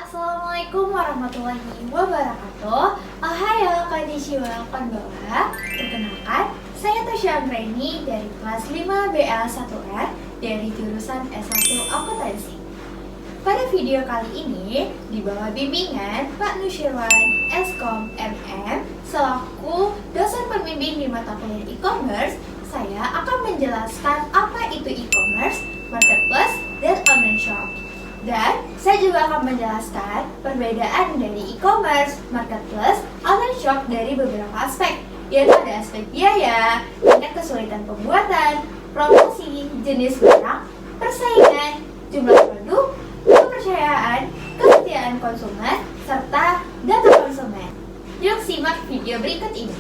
Assalamualaikum warahmatullahi wabarakatuh. Ohayo, konnichiwa, konbanwa. Perkenalkan, saya Tasya Anggraini dari kelas 5 BL1R dari jurusan S1 Akuntansi. Pada video kali ini, di bawah bimbingan Pak Nusyirwan Eskom MM selaku dosen pembimbing di mata kuliah e-commerce, saya akan menjelaskan apa itu e-commerce, marketplace, dan online shop. Dan saya juga akan menjelaskan perbedaan dari e-commerce, marketplace, online shop dari beberapa aspek, yaitu ada aspek biaya, tingkat kesulitan pembuatan, promosi, jenis barang, persaingan, jumlah produk, kepercayaan, kesetiaan konsumen, serta data konsumen. Yuk simak video berikut ini.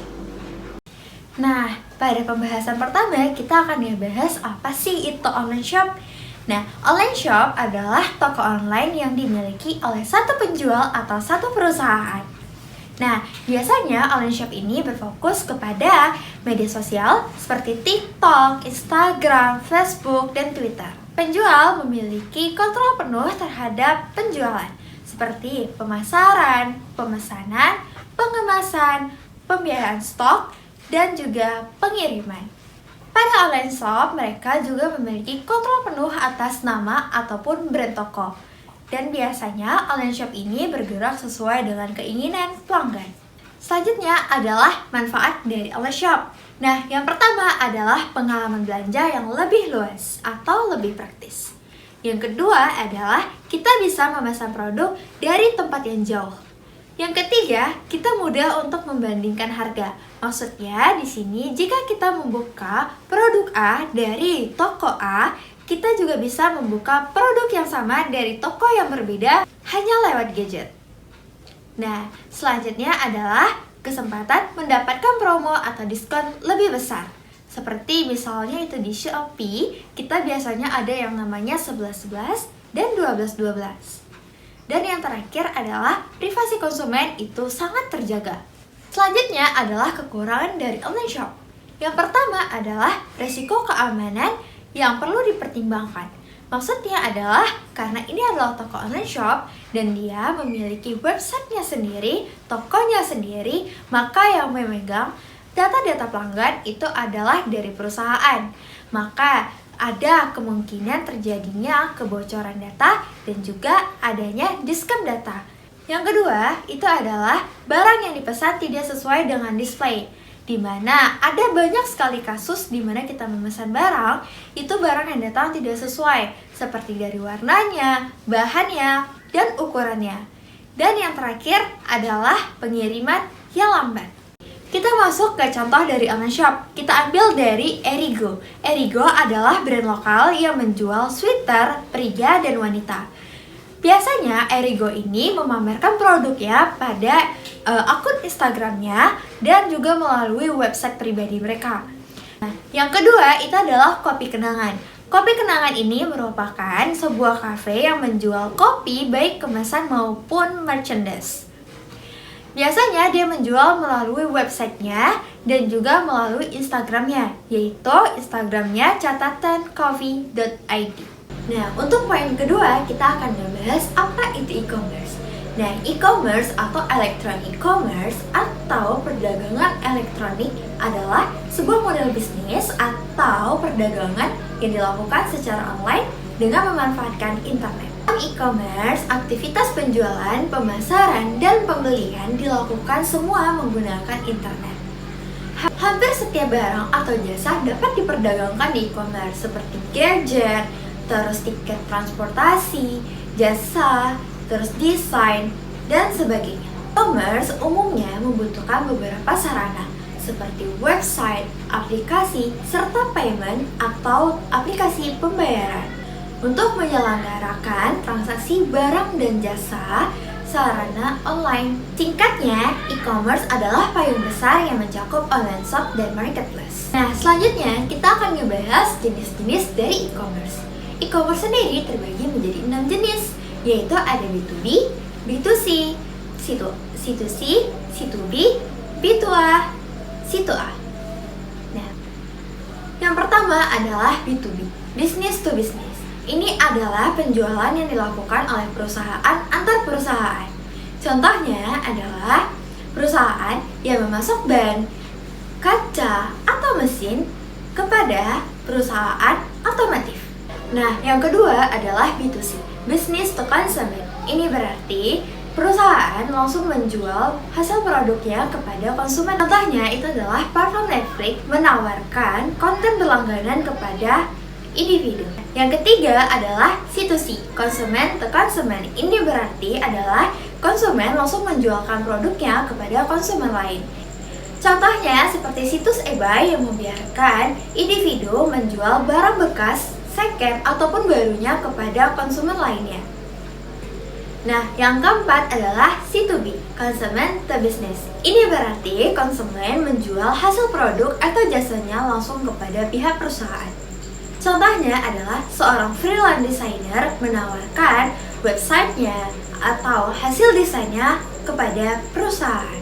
Nah, pada pembahasan pertama kita akan membahas apa sih itu online shop. Nah, online shop adalah toko online yang dimiliki oleh satu penjual atau satu perusahaan. Nah, biasanya online shop ini berfokus kepada media sosial seperti TikTok, Instagram, Facebook, dan Twitter. Penjual memiliki kontrol penuh terhadap penjualan, seperti pemasaran, pemesanan, pengemasan, pembiayaan stok, dan juga pengiriman. Pada online shop, mereka juga memiliki kontrol penuh atas nama ataupun brand toko. Dan biasanya online shop ini bergerak sesuai dengan keinginan pelanggan. Selanjutnya adalah manfaat dari online shop. Nah, yang pertama adalah pengalaman belanja yang lebih luas atau lebih praktis. Yang kedua adalah kita bisa memesan produk dari tempat yang jauh. Yang ketiga, kita mudah untuk membandingkan harga. Maksudnya di sini jika kita membuka produk A dari toko A, kita juga bisa membuka produk yang sama dari toko yang berbeda hanya lewat gadget. Nah, selanjutnya adalah kesempatan mendapatkan promo atau diskon lebih besar. Seperti misalnya itu di Shopee, kita biasanya ada yang namanya 11.11 dan 12.12. Dan yang terakhir adalah privasi konsumen itu sangat terjaga. Selanjutnya adalah kekurangan dari online shop. Yang pertama adalah resiko keamanan yang perlu dipertimbangkan. Maksudnya adalah karena ini adalah toko online shop dan dia memiliki websitenya sendiri, tokonya sendiri, maka yang memegang data-data pelanggan itu adalah dari perusahaan. Maka ada kemungkinan terjadinya kebocoran data dan juga adanya diskon data. Yang kedua, itu adalah barang yang dipesan tidak sesuai dengan display, di mana ada banyak sekali kasus di mana kita memesan barang, itu barang yang datang tidak sesuai, seperti dari warnanya, bahannya, dan ukurannya. Dan yang terakhir adalah pengiriman yang lambat. Kita masuk ke contoh dari online shop. Kita ambil dari Erigo. Erigo adalah brand lokal yang menjual sweater pria dan wanita. Biasanya Erigo ini memamerkan produknya pada akun Instagramnya dan juga melalui website pribadi mereka. Nah, yang kedua itu adalah Kopi Kenangan. Kopi Kenangan ini merupakan sebuah kafe yang menjual kopi baik kemasan maupun merchandise. Biasanya dia menjual melalui websitenya dan juga melalui Instagramnya, yaitu Instagramnya catatancoffee.id. Nah, untuk poin kedua kita akan membahas apa itu e-commerce. Nah, e-commerce atau electronic commerce atau perdagangan elektronik adalah sebuah model bisnis atau perdagangan yang dilakukan secara online dengan memanfaatkan internet. E-commerce, aktivitas penjualan, pemasaran, dan pembelian dilakukan semua menggunakan internet. Hampir setiap barang atau jasa dapat diperdagangkan di e-commerce seperti gadget, terus tiket transportasi, jasa, terus desain, dan sebagainya. E-commerce umumnya membutuhkan beberapa sarana seperti website, aplikasi, serta payment atau aplikasi pembayaran. Untuk menyelenggarakan transaksi barang dan jasa sarana online. Singkatnya, e-commerce adalah payung besar yang mencakup online shop dan marketplace. Nah, selanjutnya kita akan ngebahas jenis-jenis dari e-commerce. E-commerce sendiri terbagi menjadi 6 jenis, yaitu ada B2B, B2C, C2C, C2B, B2A, C2A. Nah, yang pertama adalah B2B, business to business. ini adalah penjualan yang dilakukan oleh perusahaan antar perusahaan. Contohnya adalah perusahaan yang memasok ban, kaca, atau mesin kepada perusahaan otomotif. Nah, yang kedua adalah B2C, business to consumer. Ini berarti perusahaan langsung menjual hasil produknya kepada konsumen. Contohnya itu adalah platform Netflix menawarkan konten berlangganan kepada individu. Yang ketiga adalah C2C, consumer to consumer. Ini berarti adalah konsumen langsung menjualkan produknya kepada konsumen lain. Contohnya seperti situs eBay yang membiarkan individu menjual barang bekas, second, ataupun barunya kepada konsumen lainnya. Nah, yang keempat adalah C2B, consumer to business. Ini berarti konsumen menjual hasil produk atau jasanya langsung kepada pihak perusahaan. Contohnya adalah seorang freelance designer menawarkan websitenya atau hasil desainnya kepada perusahaan.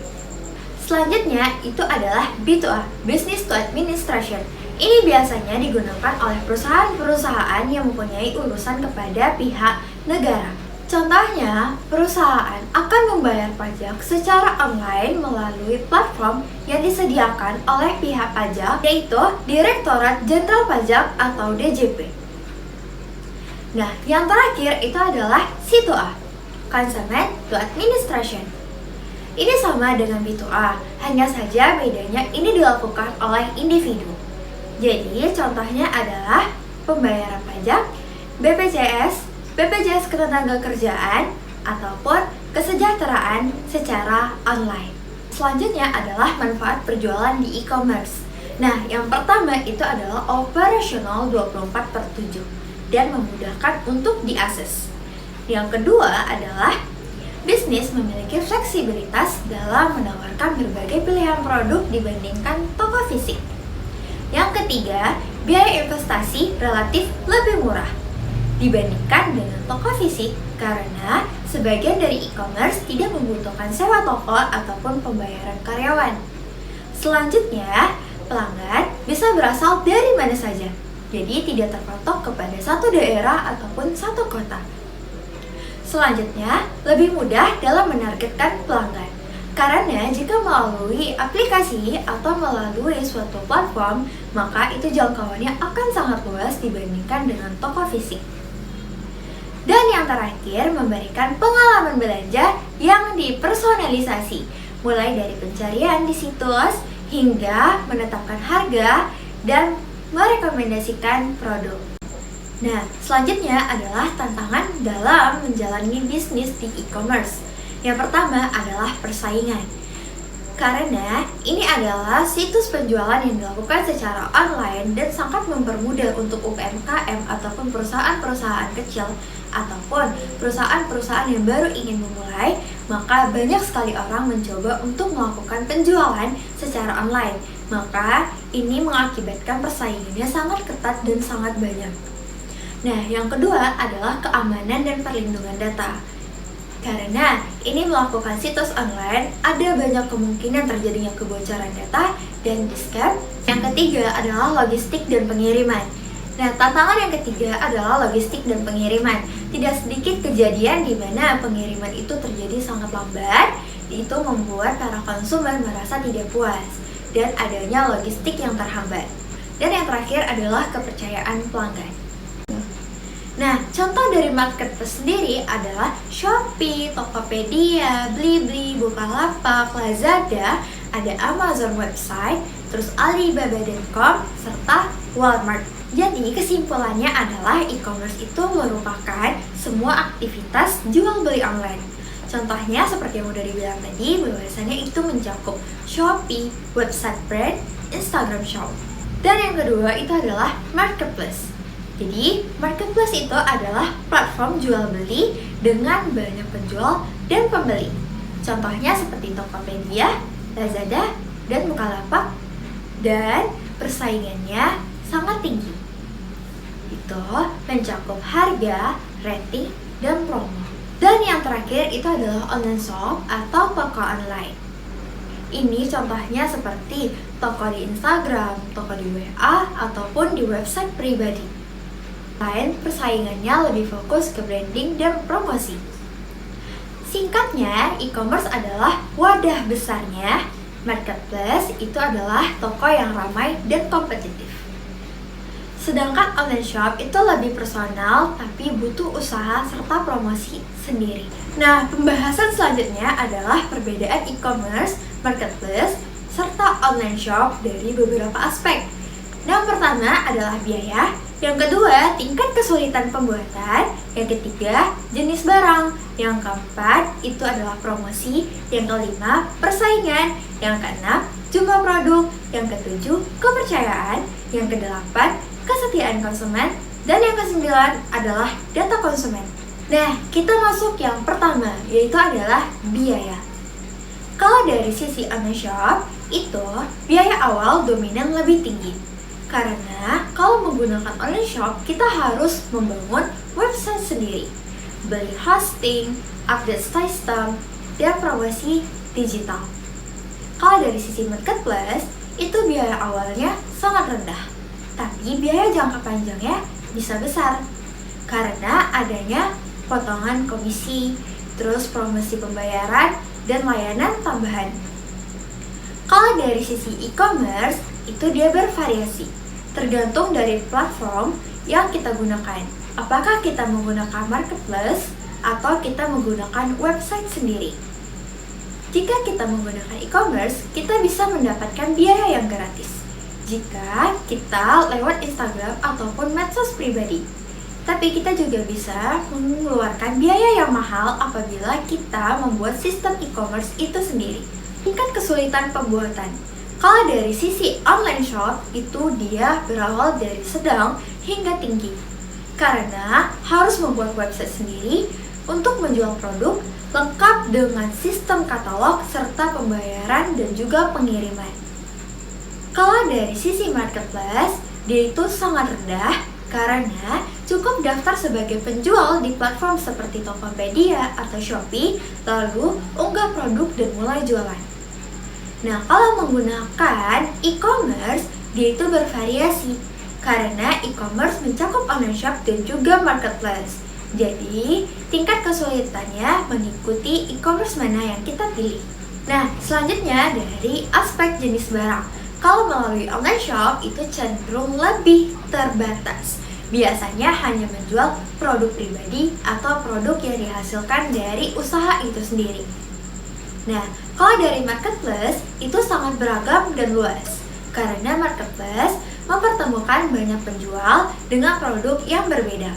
Selanjutnya itu adalah B2A, business to administration. Ini biasanya digunakan oleh perusahaan-perusahaan yang mempunyai urusan kepada pihak negara. Contohnya, perusahaan akan membayar pajak secara online melalui platform yang disediakan oleh pihak pajak, yaitu Direktorat Jenderal Pajak atau DJP. Nah, yang terakhir itu adalah C2A, consumer to administration. Ini sama dengan B2A, hanya saja bedanya ini dilakukan oleh individu. Jadi, contohnya adalah pembayaran pajak, BPJS, BPJS Ketenagakerjaan, ataupun kesejahteraan secara online. Selanjutnya adalah manfaat berjualan di e-commerce. Nah, yang pertama itu adalah operasional 24/7 dan memudahkan untuk diakses. Yang kedua adalah bisnis memiliki fleksibilitas dalam menawarkan berbagai pilihan produk dibandingkan toko fisik. Yang ketiga, biaya investasi relatif lebih murah dibandingkan dengan toko fisik karena sebagian dari e-commerce tidak membutuhkan sewa toko ataupun pembayaran karyawan. Selanjutnya, pelanggan bisa berasal dari mana saja, jadi tidak terpatok kepada satu daerah ataupun satu kota. Selanjutnya, lebih mudah dalam menargetkan pelanggan. Karena jika melalui aplikasi atau melalui suatu platform, maka itu jangkauannya akan sangat luas dibandingkan dengan toko fisik. Dan yang terakhir, memberikan pengalaman belanja yang dipersonalisasi, mulai dari pencarian di situs hingga menetapkan harga dan merekomendasikan produk. Nah, selanjutnya adalah tantangan dalam menjalani bisnis di e-commerce. Yang pertama adalah persaingan. Karena ini adalah situs penjualan yang dilakukan secara online dan sangat mempermudah untuk UMKM ataupun perusahaan-perusahaan kecil ataupun perusahaan-perusahaan yang baru ingin memulai, maka banyak sekali orang mencoba untuk melakukan penjualan secara online. Maka ini mengakibatkan persaingannya sangat ketat dan sangat banyak. Nah, yang kedua adalah keamanan dan perlindungan data. Karena ini melakukan situs online, ada banyak kemungkinan terjadinya kebocoran data dan di-scam. Yang ketiga adalah logistik dan pengiriman. Nah, tantangan yang ketiga adalah logistik dan pengiriman. Tidak sedikit kejadian di mana pengiriman itu terjadi sangat lambat, itu membuat para konsumen merasa tidak puas dan adanya logistik yang terhambat. Dan yang terakhir adalah kepercayaan pelanggan. Nah, contoh dari marketplace sendiri adalah Shopee, Tokopedia, Blibli, Bukalapak, Lazada, ada Amazon website, terus Alibaba.com, serta Walmart. Jadi kesimpulannya adalah e-commerce itu merupakan semua aktivitas jual beli online. Contohnya seperti yang udah dibilang tadi, bahwasannya itu mencakup Shopee, website brand, Instagram Shop. Dan yang kedua itu adalah marketplace. Jadi, marketplace itu adalah platform jual beli dengan banyak penjual dan pembeli. Contohnya seperti Tokopedia, Lazada, dan Bukalapak, dan persaingannya sangat tinggi. Itu mencakup harga, rating, dan promo. Dan yang terakhir itu adalah online shop atau toko online. Ini contohnya seperti toko di Instagram, toko di WA, ataupun di website pribadi. Lain persaingannya lebih fokus ke branding dan promosi. Singkatnya, e-commerce adalah wadah besarnya, marketplace itu adalah toko yang ramai dan kompetitif. Sedangkan online shop itu lebih personal tapi butuh usaha serta promosi sendiri. Nah, pembahasan selanjutnya adalah perbedaan e-commerce, marketplace, serta online shop dari beberapa aspek. Yang pertama adalah biaya, yang kedua tingkat kesulitan pembuatan, yang ketiga jenis barang, yang keempat itu adalah promosi, yang kelima persaingan, yang keenam jumlah produk, yang ketujuh kepercayaan, yang kedelapan kesetiaan konsumen, dan yang kesembilan adalah data konsumen. Nah, kita masuk yang pertama, yaitu adalah biaya. Kalau dari sisi online shop, itu biaya awal dominan lebih tinggi. Karena kalau menggunakan online shop, kita harus membangun website sendiri, beli hosting, update sistem, dan promosi digital. Kalau dari sisi marketplace, itu biaya awalnya sangat rendah. Tapi biaya jangka panjangnya bisa besar karena adanya potongan komisi, terus promosi pembayaran, dan layanan tambahan. Kalau dari sisi e-commerce, itu dia bervariasi, tergantung dari platform yang kita gunakan. Apakah kita menggunakan marketplace atau kita menggunakan website sendiri. Jika kita menggunakan e-commerce, kita bisa mendapatkan biaya yang gratis jika kita lewat Instagram ataupun medsos pribadi. Tapi kita juga bisa mengeluarkan biaya yang mahal apabila kita membuat sistem e-commerce itu sendiri. Tingkat kesulitan pembuatan. Kalau dari sisi online shop, itu dia berawal dari sedang hingga tinggi. Karena harus membuat website sendiri untuk menjual produk lengkap dengan sistem katalog serta pembayaran dan juga pengiriman. Kalau dari sisi marketplace, dia itu sangat rendah karena cukup daftar sebagai penjual di platform seperti Tokopedia atau Shopee, lalu unggah produk dan mulai jualan. Nah, kalau menggunakan e-commerce, dia itu bervariasi karena e-commerce mencakup online shop dan juga marketplace. Jadi, tingkat kesulitannya mengikuti e-commerce mana yang kita pilih. Nah, selanjutnya dari aspek jenis barang. Kalau melalui online shop itu cenderung lebih terbatas. Biasanya hanya menjual produk pribadi atau produk yang dihasilkan dari usaha itu sendiri. Nah, kalau dari marketplace itu sangat beragam dan luas. Karena marketplace mempertemukan banyak penjual dengan produk yang berbeda.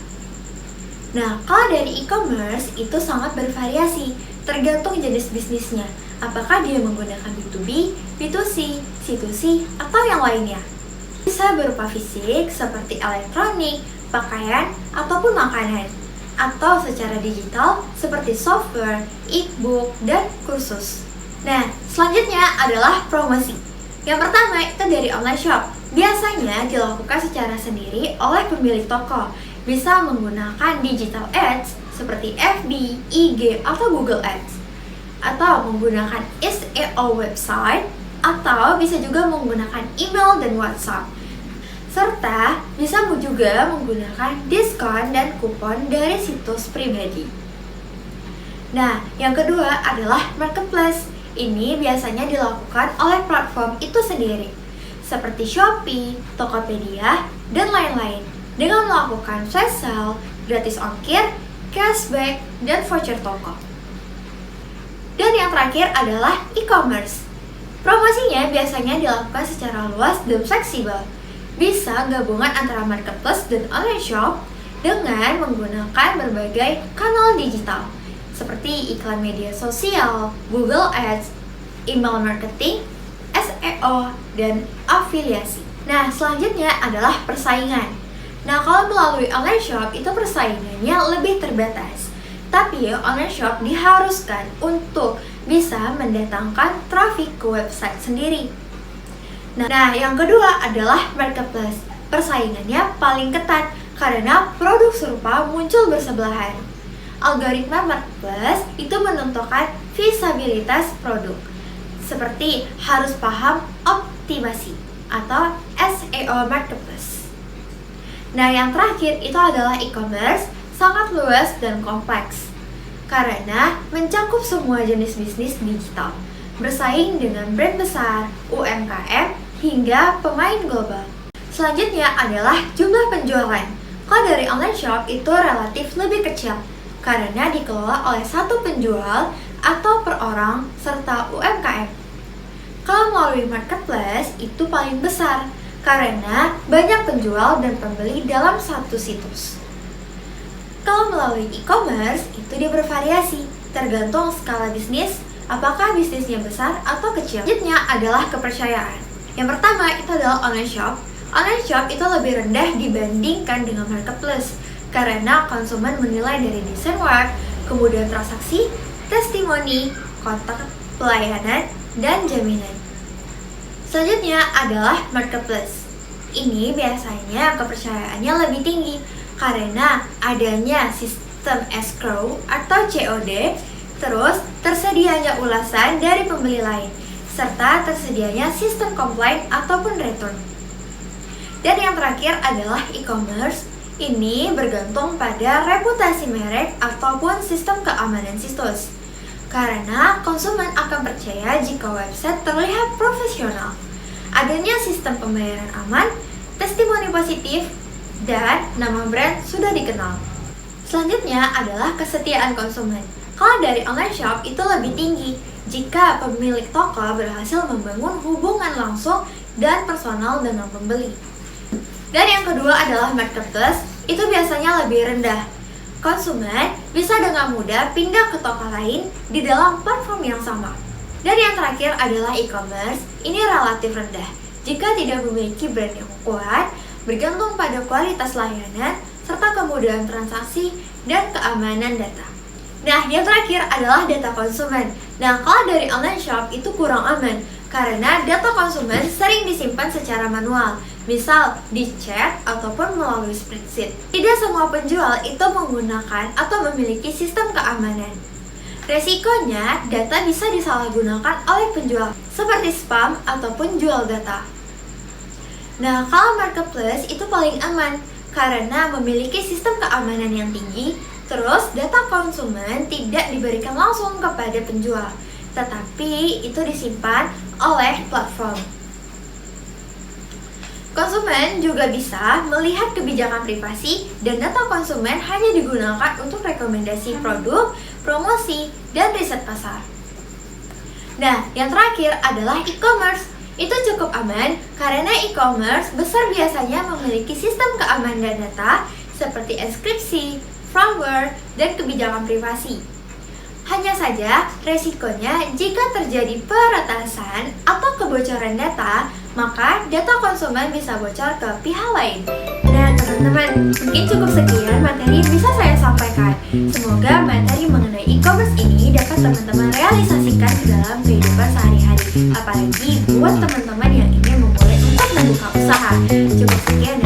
Nah, kalau dari e-commerce itu sangat bervariasi, tergantung jenis bisnisnya. Apakah dia menggunakan B2B, B2C, C2C, atau yang lainnya. Bisa berupa fisik seperti elektronik, pakaian, ataupun makanan. Atau secara digital seperti software, e-book, dan kursus. Nah, selanjutnya adalah promosi. Yang pertama itu dari online shop. Biasanya dilakukan secara sendiri oleh pemilik toko. Bisa menggunakan digital ads seperti FB, IG, atau Google Ads. Atau menggunakan SEO website, atau bisa juga menggunakan email dan WhatsApp. Serta bisa juga menggunakan diskon dan kupon dari situs pribadi. Nah, yang kedua adalah marketplace. Ini biasanya dilakukan oleh platform itu sendiri, seperti Shopee, Tokopedia, dan lain-lain, dengan melakukan flash sale, gratis ongkir, cashback, dan voucher toko. Dan yang terakhir adalah e-commerce. Promosinya biasanya dilakukan secara luas dan fleksibel. Bisa gabungan antara marketplace dan online shop dengan menggunakan berbagai kanal digital seperti iklan media sosial, Google Ads, email marketing, SEO, dan afiliasi. Nah, selanjutnya adalah persaingan. Nah, kalau melalui online shop itu persaingannya lebih terbatas. Tapi online shop diharuskan untuk bisa mendatangkan traffic ke website sendiri. Nah, yang kedua adalah marketplace. Persaingannya paling ketat karena produk serupa muncul bersebelahan. Algoritma marketplace itu menentukan visibilitas produk, seperti harus paham optimasi atau SEO marketplace. Nah, yang terakhir itu adalah e-commerce, sangat luas dan kompleks karena mencakup semua jenis bisnis digital, bersaing dengan brand besar, UMKM, hingga pemain global. Selanjutnya adalah jumlah penjualan. Kalau dari online shop itu relatif lebih kecil karena dikelola oleh satu penjual atau per orang serta UMKM. Kalau melalui marketplace itu paling besar karena banyak penjual dan pembeli dalam satu situs. Kalau melalui e-commerce itu dia bervariasi, tergantung skala bisnis, apakah bisnisnya besar atau kecil. Selanjutnya adalah kepercayaan. Yang pertama itu adalah online shop. Online shop itu lebih rendah dibandingkan dengan marketplace karena konsumen menilai dari desain web, kemudian transaksi, testimoni, kontak pelayanan, dan jaminan. Selanjutnya adalah marketplace. Ini biasanya kepercayaannya lebih tinggi karena adanya sistem escrow atau COD, terus tersedianya ulasan dari pembeli lain, serta tersedianya sistem complaint ataupun return. Dan yang terakhir adalah e-commerce. Ini bergantung pada reputasi merek ataupun sistem keamanan situs. Karena konsumen akan percaya jika website terlihat profesional, adanya sistem pembayaran aman, testimoni positif, dan nama brand sudah dikenal. Selanjutnya adalah kesetiaan konsumen. Kalau dari online shop itu lebih tinggi jika pemilik toko berhasil membangun hubungan langsung dan personal dengan pembeli. Dan yang kedua adalah marketplace, itu biasanya lebih rendah. Konsumen bisa dengan mudah pindah ke toko lain di dalam platform yang sama. Dan yang terakhir adalah e-commerce, ini relatif rendah jika tidak memiliki brand yang kuat, bergantung pada kualitas layanan, serta kemudahan transaksi dan keamanan data. Nah, yang terakhir adalah data konsumen. Nah, kalau dari online shop itu kurang aman karena data konsumen sering disimpan secara manual, misal di chat ataupun melalui spreadsheet. Tidak semua penjual itu menggunakan atau memiliki sistem keamanan. Resikonya, data bisa disalahgunakan oleh penjual, seperti spam ataupun jual data. Nah, kalau marketplace itu paling aman karena memiliki sistem keamanan yang tinggi, terus data konsumen tidak diberikan langsung kepada penjual, tetapi itu disimpan oleh platform. Konsumen juga bisa melihat kebijakan privasi dan data konsumen hanya digunakan untuk rekomendasi produk, promosi, dan riset pasar. Nah, yang terakhir adalah e-commerce. Itu cukup aman karena e-commerce besar biasanya memiliki sistem keamanan data seperti enkripsi, firmware, dan kebijakan privasi. Hanya saja, resikonya jika terjadi peretasan atau kebocoran data, maka data konsumen bisa bocor ke pihak lain. Nah, teman-teman, mungkin cukup sekian materi yang bisa saya sampaikan. Semoga materi mengenai e-commerce ini dapat teman-teman realisasikan di dalam kehidupan sehari-hari. Apalagi buat teman-teman yang ingin memulai untuk membuka usaha. Cukup sekian